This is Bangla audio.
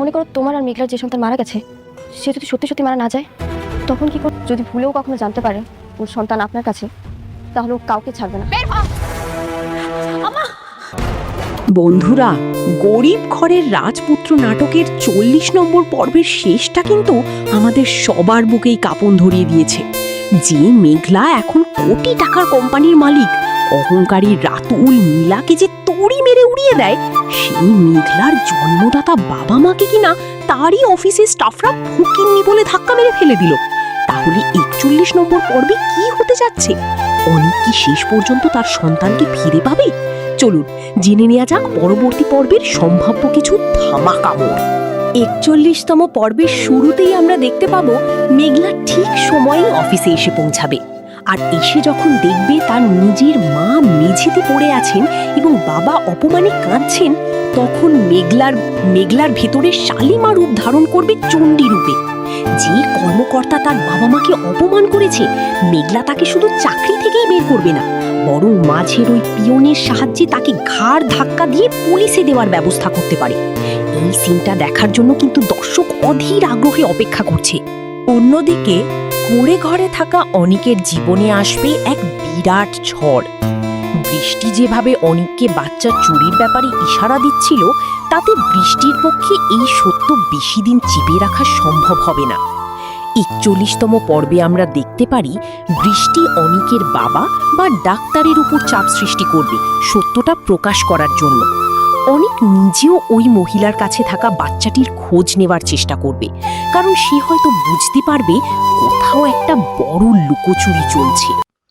মনে করো তোমার আর মেঘলার যে সন্তান মারা গেছে সে যদি সত্যি সত্যি মারা না যায়, তখন কি করে? যদি ভুলেও কখনো জানতে পারে ওর সন্তান আপনার কাছে, তাহলে ও কাউকে ছাড়বে না। বন্ধুরা, গরিব ঘরের রাজপুত্র নাটকের 40 নম্বর পর্বের শেষটা কিন্তু আমাদের সবার বুকেই কাঁপন ধরিয়ে দিয়েছে। যে মেঘলা এখন কোটি টাকার কোম্পানির মালিক, অহংকারী রাতুল নীলাকে যে তড়ি মেরে উড়িয়ে দেয়, সেই মেঘলার জন্মদাতা বাবা মাকে কিনা তারই অফিসে স্টাফরা ফুকিন্নি বলে ধাক্কা মেরে ফেলে দিল। তাহলে 41 নম্বর পর্বে কি হতে যাচ্ছে? অনিক কি শেষ পর্যন্ত তার সন্তানকে ফিরে পাবে? চলুন জেনে নেওয়া যাক পরবর্তী পর্বের সম্ভাব্য কিছু ধামাকা মোড়। 41তম পর্বের শুরুতেই আমরা দেখতে পাবো মেঘলা ঠিক সময়ে অফিসে এসে পৌঁছাবে। আর এসে যখন দেখবে তার নিজের মা মেঝেতে পড়ে আছেন এবং বাবা অপমানে কাঁদছেন, তখন মেঘলার ভেতরে শালিমা রূপ ধারণ করবে চণ্ডী রূপে। যে কর্মকর্তা তার বাবা মাকে অপমান করেছে, মেঘলা তাকে শুধু চাকরি থেকেই বের করবে না, বরং মাঝের ওই পিয়নের সাহায্যে তাকে ঘাড় ধাক্কা দিয়ে পুলিশে দেওয়ার ব্যবস্থা করতে পারে। এই সিনটা দেখার জন্য কিন্তু দর্শক অধীর আগ্রহে অপেক্ষা করছে। অন্যদিকে কুঁড়ে ঘরে থাকা অনিকের জীবনে আসবে এক বিরাট ঝড়। বৃষ্টি যেভাবে অনিককে বাচ্চা চুরির ব্যাপারে ইশারা দিচ্ছিল, তাতে বৃষ্টির পক্ষে এই সত্য বেশি দিন চিপে রাখা সম্ভব হবে না। 41তম পর্বে আমরা দেখতে পারি বৃষ্টি অনিকের বাবা বা ডাক্তারের উপর চাপ সৃষ্টি করবে সত্যটা প্রকাশ করার জন্য। অনিক নিজেও ওই মহিলার কাছে থাকা বাচ্চাটির খোঁজ নেওয়ার চেষ্টা করবে, কারণ সে হয়তো বুঝতে পারবে কোথাও একটা বড় লুকোচুরি চলছে।